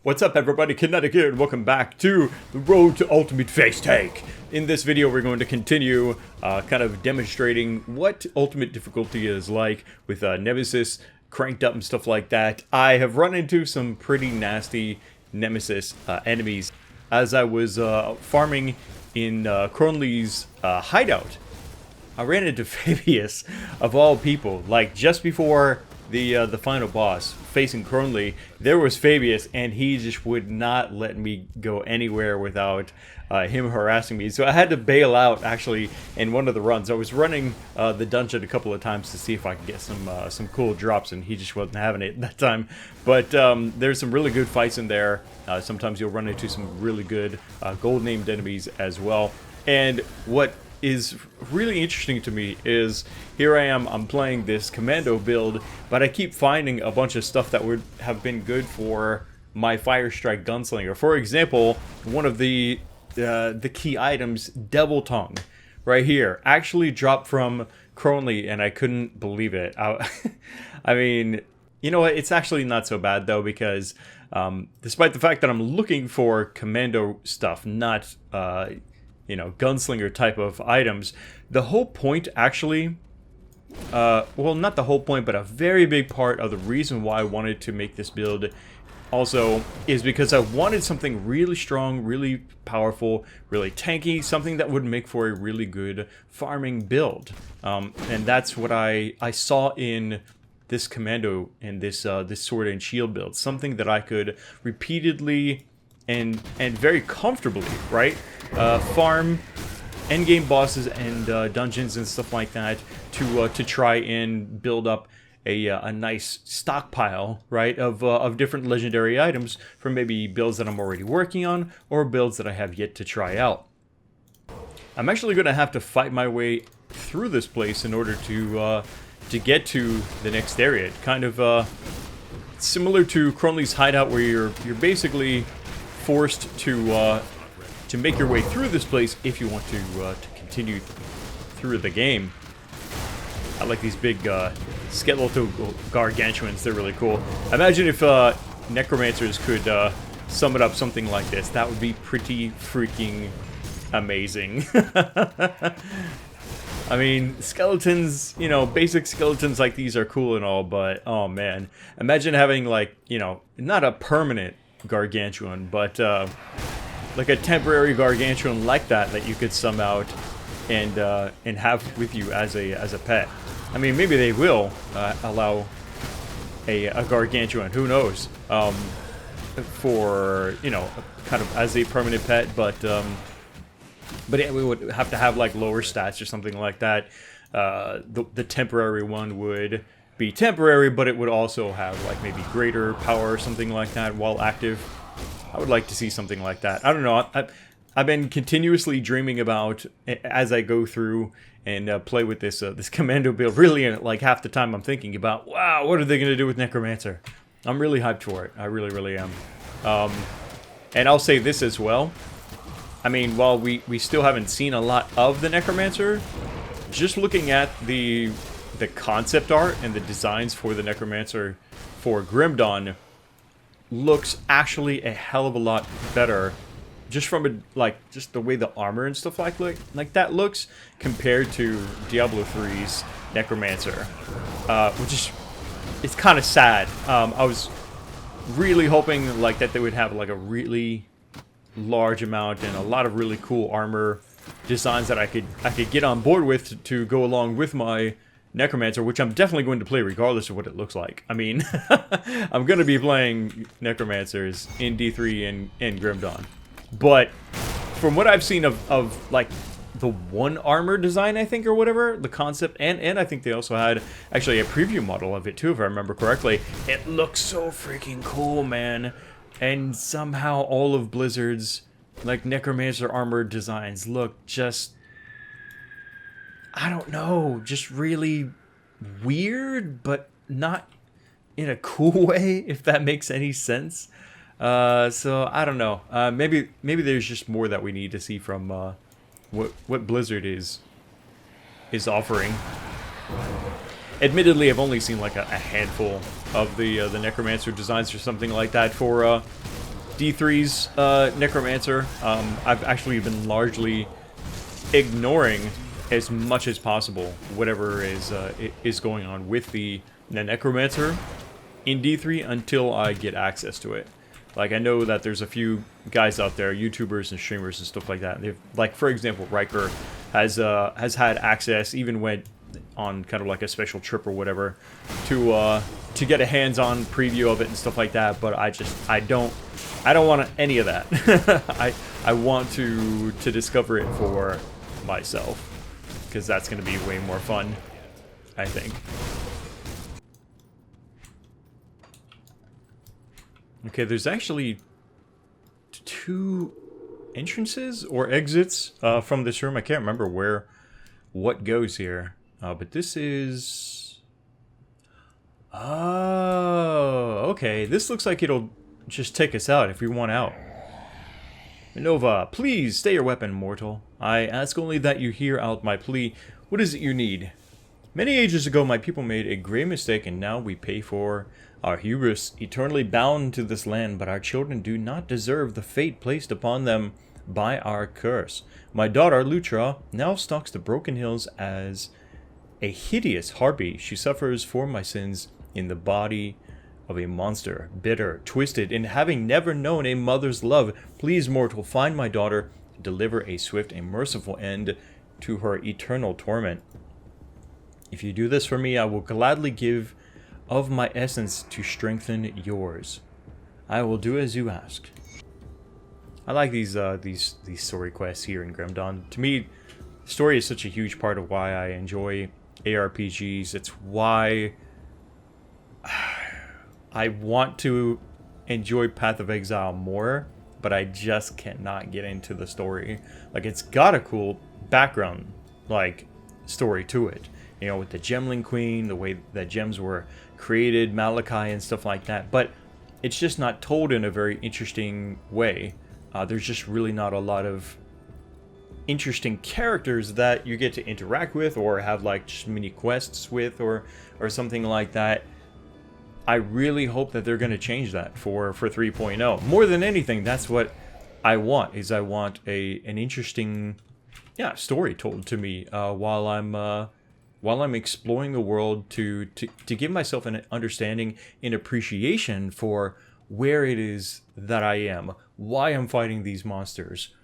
What's up everybody, Kinetic here, and welcome back to the Road to Ultimate Face Take. In this video we're going to continue kind of demonstrating what Ultimate difficulty is like with Nemesis cranked up and stuff like that. I have run into some pretty nasty Nemesis enemies as I was farming in Cronley's hideout. I ran into Fabius, of all people, like just before the final boss facing Cronley. There was Fabius, and he just would not let me go anywhere without him harassing me. So I had to bail out actually in one of the runs. I was running the dungeon a couple of times to see if I could get some cool drops, and he just wasn't having it at that time. But there's some really good fights in there. Sometimes you'll run into some really good gold named enemies as well. And what is really interesting to me is here I am, I'm playing this commando build, but I keep finding a bunch of stuff that would have been good for my Fire Strike Gunslinger. For example, one of the key items, Devil Tongue, right here, actually dropped from Cronley, and I couldn't believe it. I mean, you know what, it's actually not so bad though, because despite the fact that I'm looking for commando stuff, not you know, gunslinger type of items, the whole point actually, well, not the whole point, but a very big part of the reason why I wanted to make this build also is because I wanted something really strong, really powerful, really tanky, something that would make for a really good farming build. And that's what I saw in this commando and this sword and shield build, something that I could repeatedly and very comfortably, right, farm endgame bosses and dungeons and stuff like that to try and build up a nice stockpile, right, of different legendary items from maybe builds that I'm already working on or builds that I have yet to try out. I'm actually going to have to fight my way through this place in order to get to the next area. Kind of similar to Cronley's hideout, where you're basically forced to make your way through this place if you want to continue through the game. I like these big skeletal gargantuans. They're really cool. Imagine if necromancers could sum it up something like this. That would be pretty freaking amazing. I mean, skeletons, you know, basic skeletons like these are cool and all, but oh man, imagine having, like, you know, not a permanent gargantuan, but like a temporary gargantuan like that you could sum out and have with you as a pet. I mean, maybe they will allow a gargantuan, who knows, for, you know, kind of as a permanent pet, but yeah, we would have to have like lower stats or something like that. The temporary one would be temporary, but it would also have like maybe greater power or something like that while active. I would like to see something like that. I don't know. I've been continuously dreaming about, as I go through and play with this this commando build. Really, like half the time I'm thinking about, wow, what are they going to do with Necromancer? I'm really hyped for it. I really, really am. And I'll say this as well. I mean, while we still haven't seen a lot of the Necromancer, just looking at the concept art and the designs for the Necromancer for Grim Dawn looks actually a hell of a lot better, just from just the way the armor and stuff like that looks compared to Diablo 3's Necromancer, which is, it's kind of sad. I was really hoping like that they would have like a really large amount and a lot of really cool armor designs that I could get on board with to go along with my Necromancer, which I'm definitely going to play regardless of what it looks like. I mean, I'm going to be playing Necromancers in D3 and Grim Dawn. But from what I've seen of like the one armor design, I think, or whatever, the concept, and I think they also had actually a preview model of it too, if I remember correctly. It looks so freaking cool, man. And somehow all of Blizzard's like Necromancer armor designs look just, I don't know, just really weird, but not in a cool way, if that makes any sense. So I don't know. Maybe there's just more that we need to see from what Blizzard is offering. Admittedly, I've only seen like a handful of the Necromancer designs or something like that for D3's Necromancer. I've actually been largely ignoring as much as possible whatever is going on with the Necromancer in D3 until I get access to it. Like, I know that there's a few guys out there, YouTubers and streamers and stuff like that. They've, like, for example, Riker has had access, even went on kind of like a special trip or whatever, to get a hands-on preview of it and stuff like that. But I don't want any of that. I want to discover it for myself, because that's going to be way more fun, I think. Okay, there's actually 2 entrances or exits from this room. I can't remember what goes here. But this is... Oh, okay. This looks like it'll just take us out if we want out. Nova, please stay your weapon, mortal. I ask only that you hear out my plea. What is it you need? Many ages ago, my people made a grave mistake, and now we pay for our hubris, eternally bound to this land, but our children do not deserve the fate placed upon them by our curse. My daughter, Lutra, now stalks the broken hills as a hideous harpy. She suffers for my sins in the body of a monster, bitter, twisted, and having never known a mother's love. Please, mortal, find my daughter, deliver a swift and merciful end to her eternal torment. If you do this for me, I will gladly give of my essence to strengthen yours. I will do as you ask. I like these story quests here in Grim Dawn. To me, story is such a huge part of why I enjoy ARPGs. It's why I want to enjoy Path of Exile more, but I just cannot get into the story. Like, it's got a cool background, like, story to it. You know, with the Gemling Queen, the way that gems were created, Malachi and stuff like that. But it's just not told in a very interesting way. There's just really not a lot of interesting characters that you get to interact with or have like just mini quests with or something like that. I really hope that they're going to change that for 3.0. More than anything, that's what I want. I want an interesting story told to me while I'm exploring the world to give myself an understanding and appreciation for where it is that I am, why I'm fighting these monsters,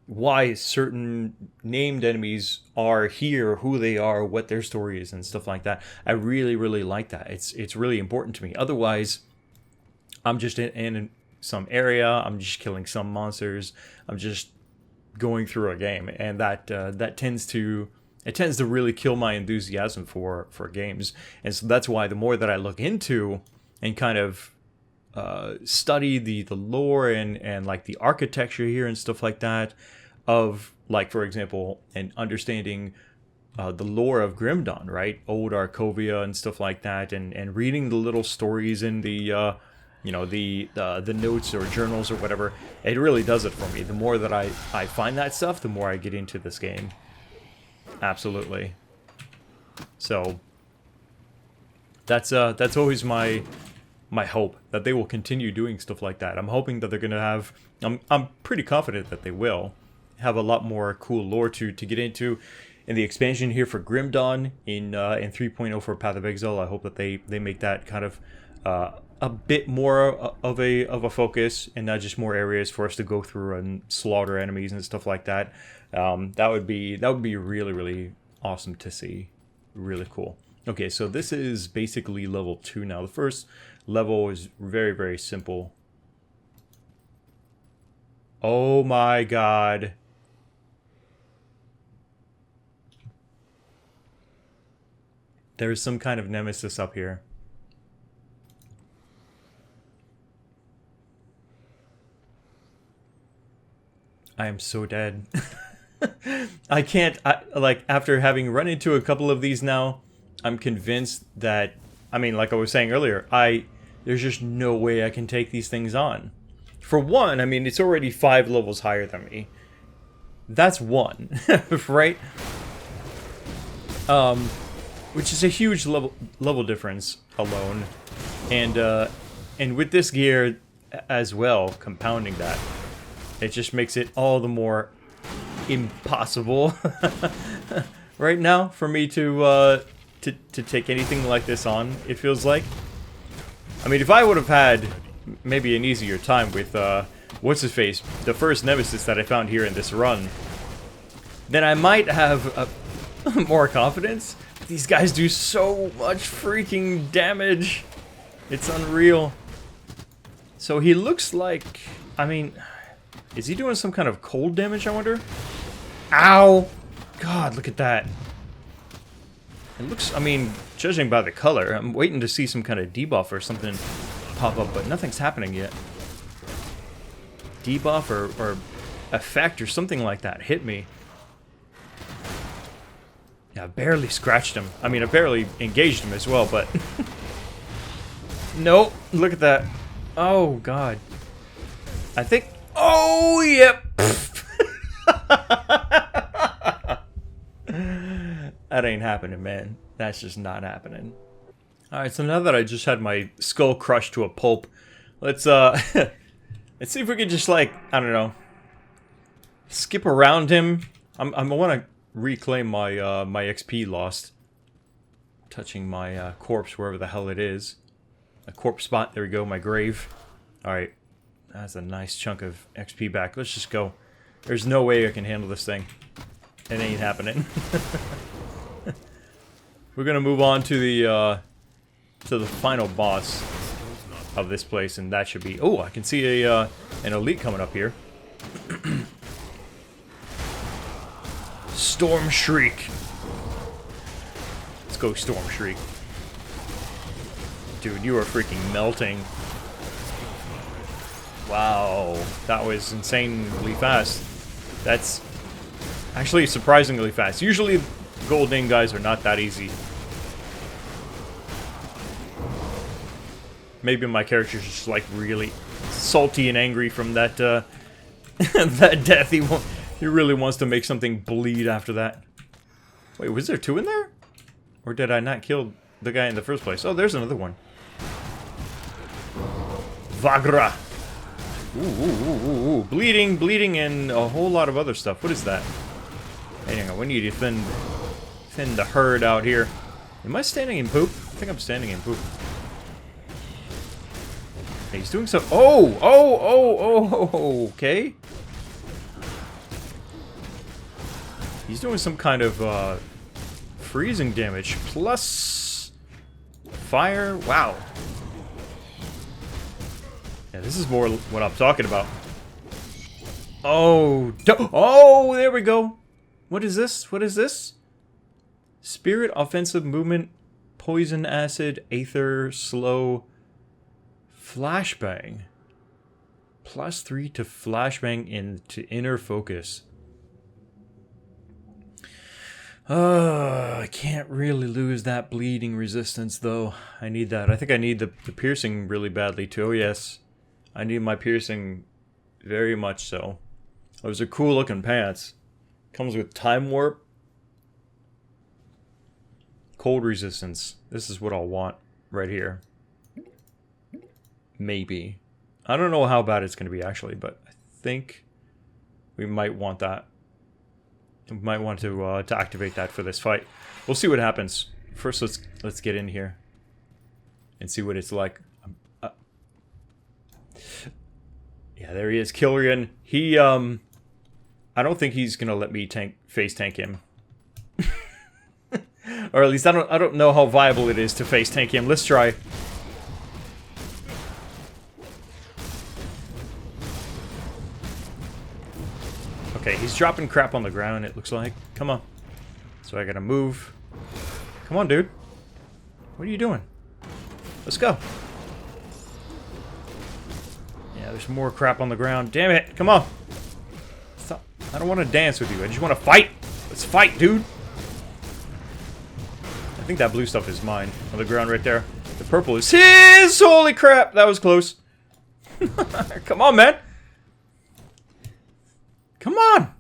why certain named enemies are here, who they are, what their story is, and stuff like that. I really, really like that. It's really important to me. Otherwise, I'm just in some area, I'm just killing some monsters, I'm just going through a game, and that tends to really kill my enthusiasm for games. And so that's why the more that I look into and kind of study the lore and like the architecture here and stuff like that, of like, for example, and understanding the lore of Grim Dawn, right? Old Arcovia and stuff like that, and reading the little stories in the the notes or journals or whatever, it really does it for me. The more that I find that stuff, the more I get into this game. Absolutely. So that's always my hope, that they will continue doing stuff like that. I'm hoping that they're gonna have. I'm pretty confident that they will have a lot more cool lore to get into in the expansion here for Grim Dawn in 3.0 for Path of Exile. I hope that they make that kind of a bit more of a focus, and not just more areas for us to go through and slaughter enemies and stuff like that. That would be really, really awesome to see. Really cool. Okay, so this is basically level 2 now. The first level is very, very simple. Oh my god. There's some kind of Nemesis up here. I am so dead. I can't, like, after having run into a couple of these now, I'm convinced that, I mean, like I was saying earlier, there's just no way I can take these things on. For one, I mean, it's already 5 levels higher than me. That's one, right? Which is a huge level difference alone. And with this gear, as well, compounding that. It just makes it all the more impossible right now for me to take anything like this on, it feels like. I mean, if I would have had maybe an easier time with, what's-his-face, the first Nemesis that I found here in this run, then I might have more confidence. These guys do so much freaking damage. It's unreal. So he looks like, I mean, is he doing some kind of cold damage, I wonder? Ow! God, look at that. It looks, I mean, judging by the color, I'm waiting to see some kind of debuff or something pop up, but nothing's happening yet. Debuff or effect or something like that hit me. Yeah, I barely scratched him. I mean, I barely engaged him as well, but... Nope, look at that. Oh, God. I think... Oh, yep! That ain't happening, man. That's just not happening. Alright, so now that I just had my skull crushed to a pulp, let's let's see if we can just, like, I don't know, skip around him. I want to reclaim my my XP lost. Touching my corpse wherever the hell it is. A corpse spot, there we go, my grave. Alright, that's a nice chunk of XP back. Let's just go. There's no way I can handle this thing. It ain't happening. We're gonna move on to the final boss of this place, and that should be... Oh, I can see a an elite coming up here. Storm Shriek. Let's go, Storm Shriek. Dude, you are freaking melting. Wow, that was insanely fast. That's actually surprisingly fast. Usually, Golden guys are not that easy. Maybe my character's just like really salty and angry from that that death. He really wants to make something bleed after that. Wait, was there two in there? Or did I not kill the guy in the first place? Oh, there's another one. Vagra. Ooh. Bleeding, and a whole lot of other stuff. What is that? Hang on, we need to thin the herd out here. Am I standing in poop? I think I'm standing in poop. Okay, he's doing some... Oh, okay. He's doing some kind of, freezing damage, plus... fire? Wow. Yeah, this is more what I'm talking about. Oh, there we go. What is this? What is this? Spirit, offensive movement, poison acid, aether, slow, flashbang. +3 to flashbang into inner focus. I can't really lose that bleeding resistance though. I need that. I think I need the piercing really badly too. Oh yes. I need my piercing very much so. Those are cool looking pants. Comes with time warp. Cold resistance. This is what I'll want right here. Maybe. I don't know how bad it's going to be actually, but I think we might want that. We might want to activate that for this fight. We'll see what happens. First, let's get in here and see what it's like. Yeah, there he is, Kilrian. He I don't think he's gonna let me face tank him. Or at least I don't know how viable it is to face tank him. Let's try. Okay, he's dropping crap on the ground, it looks like. Come on. So I gotta move. Come on, dude. What are you doing? Let's go. Yeah, there's more crap on the ground. Damn it. Come on. Stop. I don't want to dance with you. I just want to fight. Let's fight, dude. I think that blue stuff is mine. On the ground right there. The purple is his! Holy crap. That was close. Come on, man. Come on!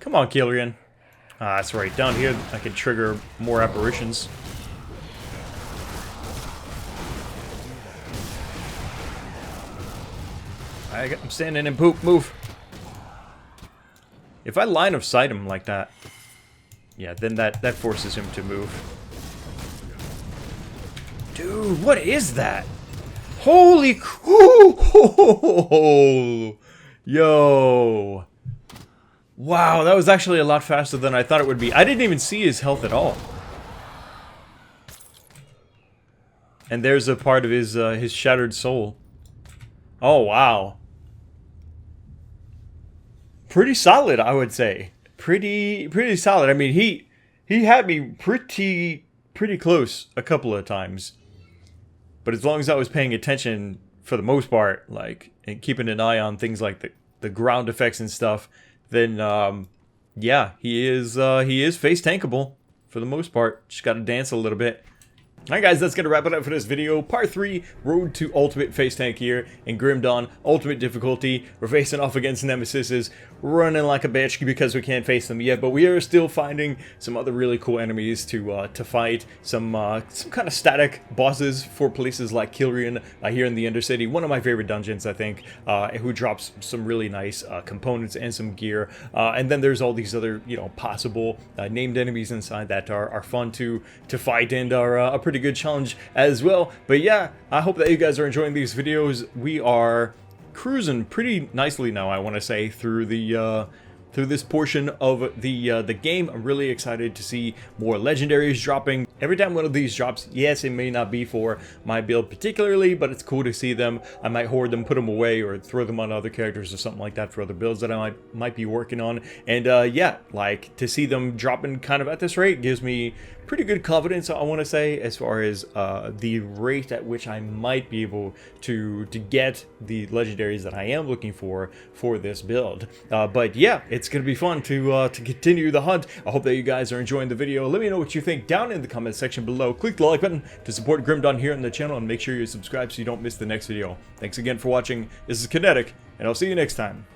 Come on, Kilrian. Ah, that's right. Down here, I can trigger more apparitions. I'm standing in poop. Move. If I line of sight him like that, yeah, then that forces him to move. Dude, what is that? Holy yo. Wow, that was actually a lot faster than I thought it would be. I didn't even see his health at all. And there's a part of his shattered soul. Oh, wow. Pretty solid, I would say. Pretty solid. I mean, he had me pretty close a couple of times. But as long as I was paying attention for the most part, like, and keeping an eye on things like the ground effects and stuff, then yeah, he is face tankable for the most part. Just got to dance a little bit. Alright guys, that's going to wrap it up for this video. Part 3, Road to Ultimate Face Tank here in Grim Dawn. Ultimate difficulty. We're facing off against Nemesis, running like a bitch because we can't face them yet, but we are still finding some other really cool enemies to fight. Some kind of static bosses for places like Kilrian here in the Undercity. One of my favorite dungeons, I think, who drops some really nice components and some gear. And then there's all these other, you know, possible named enemies inside that are fun to fight and are a pretty good challenge as well. But yeah, I hope that you guys are enjoying these videos. We are cruising pretty nicely now, I want to say, through the through this portion of the game. I'm really excited to see more legendaries dropping. Every time one of these drops, yes, it may not be for my build particularly, but it's cool to see them. I might hoard them, put them away, or throw them on other characters or something like that for other builds that I might be working on. And yeah, like, to see them dropping kind of at this rate gives me pretty good confidence, I want to say, as far as the rate at which I might be able to get the legendaries that I am looking for this build. But yeah, it's going to be fun to continue the hunt. I hope that you guys are enjoying the video. Let me know what you think down in the comment section below. Click the like button to support Grim Dawn here on the channel, and make sure you subscribe so you don't miss the next video. Thanks again for watching. This is Kinetic, and I'll see you next time.